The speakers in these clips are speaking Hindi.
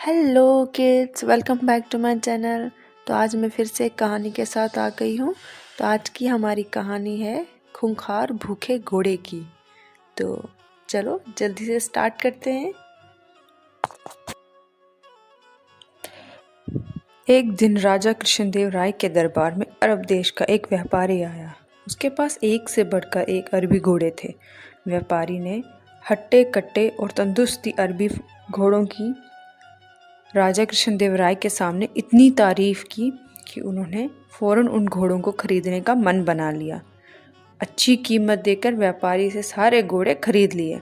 Hello kids, welcome back to my channel. तो आज मैं फिर से एक कहानी के साथ आ गई हूँ। तो आज की हमारी कहानी है खूंखार भूखे घोड़े की। तो चलो जल्दी से स्टार्ट करते हैं। एक दिन राजा कृष्णदेव राय के दरबार में अरब देश का एक व्यापारी आया। उसके पास एक से बढ़कर एक अरबी घोड़े थे। व्यापारी ने हट्टे कट्टे और तंदुरुस्ती अरबी घोड़ों की राजा कृष्णदेव राय के सामने इतनी तारीफ की कि उन्होंने फौरन उन घोड़ों को खरीदने का मन बना लिया। अच्छी कीमत देकर व्यापारी से सारे घोड़े खरीद लिए।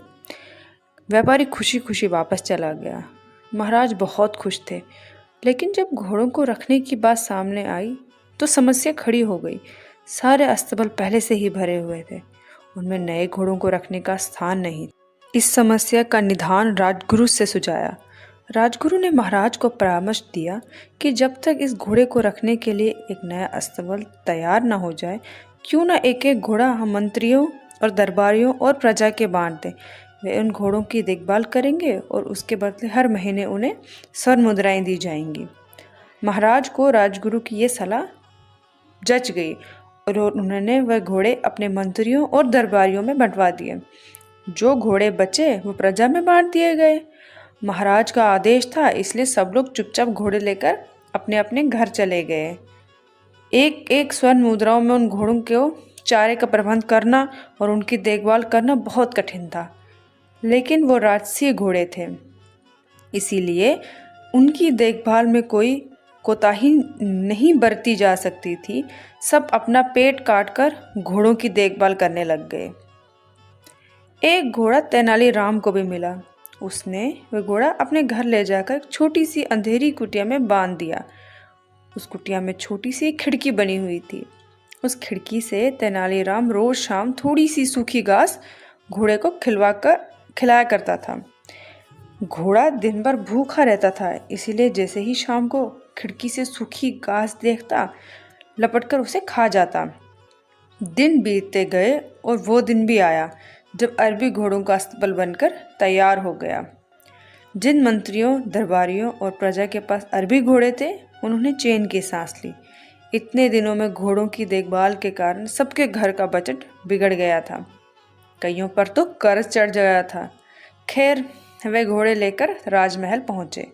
व्यापारी खुशी खुशी वापस चला गया। महाराज बहुत खुश थे, लेकिन जब घोड़ों को रखने की बात सामने आई तो समस्या खड़ी हो गई। सारे अस्तबल पहले से ही भरे हुए थे, उनमें नए घोड़ों को रखने का स्थान नहीं। इस समस्या का निदान राजगुरु से सुझाया। राजगुरु ने महाराज को परामर्श दिया कि जब तक इस घोड़े को रखने के लिए एक नया अस्तबल तैयार न हो जाए, क्यों न एक एक घोड़ा हम मंत्रियों और दरबारियों और प्रजा के बांट दें। वे उन घोड़ों की देखभाल करेंगे और उसके बदले हर महीने उन्हें स्वर्ण मुद्राएं दी जाएंगी। महाराज को राजगुरु की ये सलाह जच गई और उन्होंने वह घोड़े अपने मंत्रियों और दरबारियों में बंटवा दिए। जो घोड़े बचे वो प्रजा में बांट दिए गए। महाराज का आदेश था, इसलिए सब लोग चुपचाप घोड़े लेकर अपने अपने घर चले गए। एक एक स्वर्ण मुद्राओं में उन घोड़ों को चारे का प्रबंध करना और उनकी देखभाल करना बहुत कठिन था, लेकिन वो राजसी घोड़े थे, इसीलिए उनकी देखभाल में कोई कोताही नहीं बरती जा सकती थी। सब अपना पेट काटकर घोड़ों की देखभाल करने लग गए। एक घोड़ा तेनालीराम को भी मिला। उसने वह घोड़ा अपने घर ले जाकर एक छोटी सी अंधेरी कुटिया में बांध दिया। उस कुटिया में छोटी सी खिड़की बनी हुई थी। उस खिड़की से तेनालीराम रोज शाम थोड़ी सी सूखी घास घोड़े को खिलाया करता था। घोड़ा दिन भर भूखा रहता था, इसीलिए जैसे ही शाम को खिड़की से सूखी घास देखता, लपटकर उसे खा जाता। दिन बीतते गए और वो दिन भी आया जब अरबी घोड़ों का अस्तबल बनकर तैयार हो गया। जिन मंत्रियों, दरबारियों और प्रजा के पास अरबी घोड़े थे, उन्होंने चैन की सांस ली। इतने दिनों में घोड़ों की देखभाल के कारण सबके घर का बजट बिगड़ गया था। कईयों पर तो कर्ज चढ़ गया था। खैर, वे घोड़े लेकर राजमहल पहुंचे।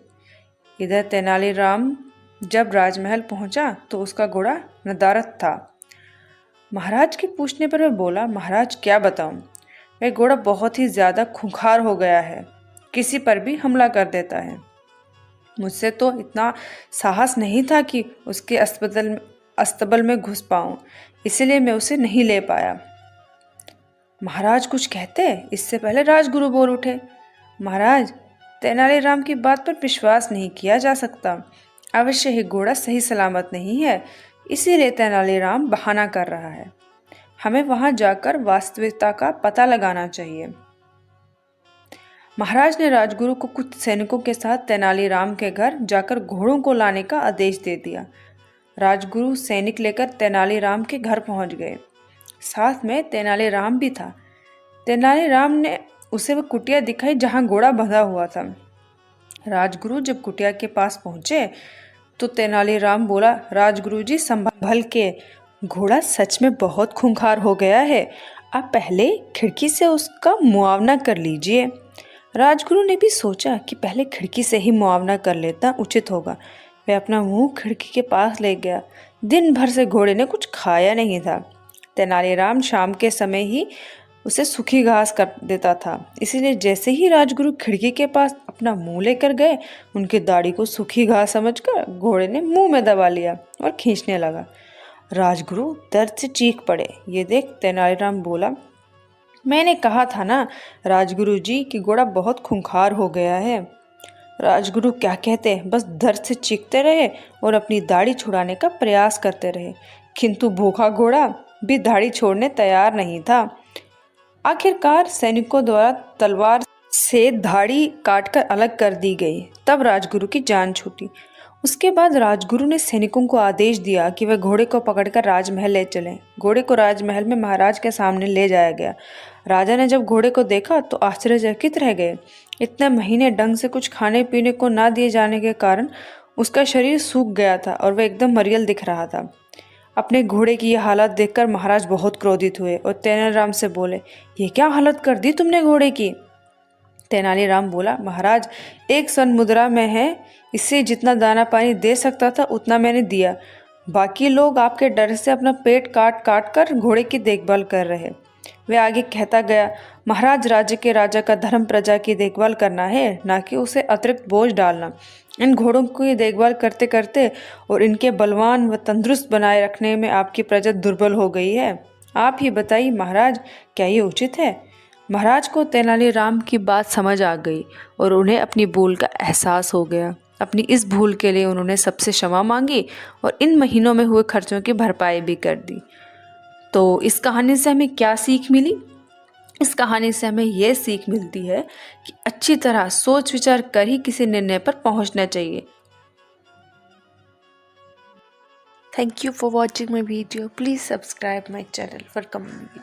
इधर तेनालीराम जब राजमहल पहुंचा तो उसका घोड़ा नदारद था। महाराज के पूछने पर वह बोला, महाराज क्या बताऊं, वह घोड़ा बहुत ही ज्यादा खूंखार हो गया है, किसी पर भी हमला कर देता है। मुझसे तो इतना साहस नहीं था कि उसके अस्तबल में घुस पाऊं, इसलिए मैं उसे नहीं ले पाया। महाराज कुछ कहते, इससे पहले राजगुरु बोल उठे, महाराज, तेनालीराम की बात पर विश्वास नहीं किया जा सकता। अवश्य ही घोड़ा सही सलामत नहीं है, इसीलिए तेनालीराम बहाना कर रहा है। हमें वहां जाकर वास्तविकता का पता लगाना चाहिए। महाराज ने राजगुरु को कुछ सैनिकों के साथ तेनालीराम के घर जाकर घोड़ों को लाने का आदेश दे दिया। राजगुरु सैनिक लेकर तेनालीराम के घर पहुंच गए। साथ में तेनालीराम भी था। तेनालीराम ने उसे वह कुटिया दिखाई जहां घोड़ा बंधा हुआ था। राजगुरु जब कुटिया के पास पहुंचे तो तेनालीराम बोला, राजगुरु जी संभल के, घोड़ा सच में बहुत खूंखार हो गया है। आप पहले खिड़की से उसका मुआवना कर लीजिए। राजगुरु ने भी सोचा कि पहले खिड़की से ही मुआवना कर लेता उचित होगा। वह अपना मुंह खिड़की के पास ले गया। दिन भर से घोड़े ने कुछ खाया नहीं था। तेनालीराम शाम के समय ही उसे सूखी घास कर देता था, इसीलिए जैसे ही राजगुरु खिड़की के पास अपना मुंह लेकर गए, उनकी दाढ़ी को सूखी घास समझकर घोड़े ने मुंह में दबा लिया और खींचने लगा। राजगुरु दर्द से चीख पड़े। ये देख तेनालीराम बोला, मैंने कहा था ना राजगुरु जी कि घोड़ा बहुत खूंखार हो गया है। राजगुरु क्या कहते, बस दर्द से चीखते रहे और अपनी दाढ़ी छुड़ाने का प्रयास करते रहे, किंतु भूखा घोड़ा भी दाढ़ी छोड़ने तैयार नहीं था। आखिरकार सैनिकों द्वारा तलवार से दाढ़ी काटकर अलग कर दी गई। तब राजगुरु की जान छूटी। उसके बाद राजगुरु ने सैनिकों को आदेश दिया कि वे घोड़े को पकड़कर राजमहल ले चलें। घोड़े को राजमहल में महाराज के सामने ले जाया गया। राजा ने जब घोड़े को देखा तो आश्चर्यचकित रह गए। इतने महीने ढंग से कुछ खाने पीने को ना दिए जाने के कारण उसका शरीर सूख गया था और वह एकदम मरियल दिख रहा था। अपने घोड़े की यह हालत देखकर महाराज बहुत क्रोधित हुए और तेनालीराम से बोले, ये क्या हालत कर दी तुमने घोड़े की? तेनालीराम बोला, महाराज, एक सन मुद्रा में है, इससे जितना दाना पानी दे सकता था उतना मैंने दिया। बाकी लोग आपके डर से अपना पेट काट काट कर घोड़े की देखभाल कर रहे। वे आगे कहता गया, महाराज, राज्य के राजा का धर्म प्रजा की देखभाल करना है, ना कि उसे अतिरिक्त बोझ डालना। इन घोड़ों की देखभाल करते करते और इनके बलवान व तंदुरुस्त बनाए रखने में आपकी प्रजा दुर्बल हो गई है। आप ही बताइए महाराज, क्या ये उचित है? महाराज को तेनालीराम की बात समझ आ गई और उन्हें अपनी भूल का एहसास हो गया। अपनी इस भूल के लिए उन्होंने सबसे क्षमा मांगी और इन महीनों में हुए खर्चों की भरपाई भी कर दी। तो इस कहानी से हमें क्या सीख मिली? इस कहानी से हमें यह सीख मिलती है कि अच्छी तरह सोच विचार कर ही किसी निर्णय पर पहुंचना चाहिए। Thank you for watching my video. Please subscribe my channel for coming video.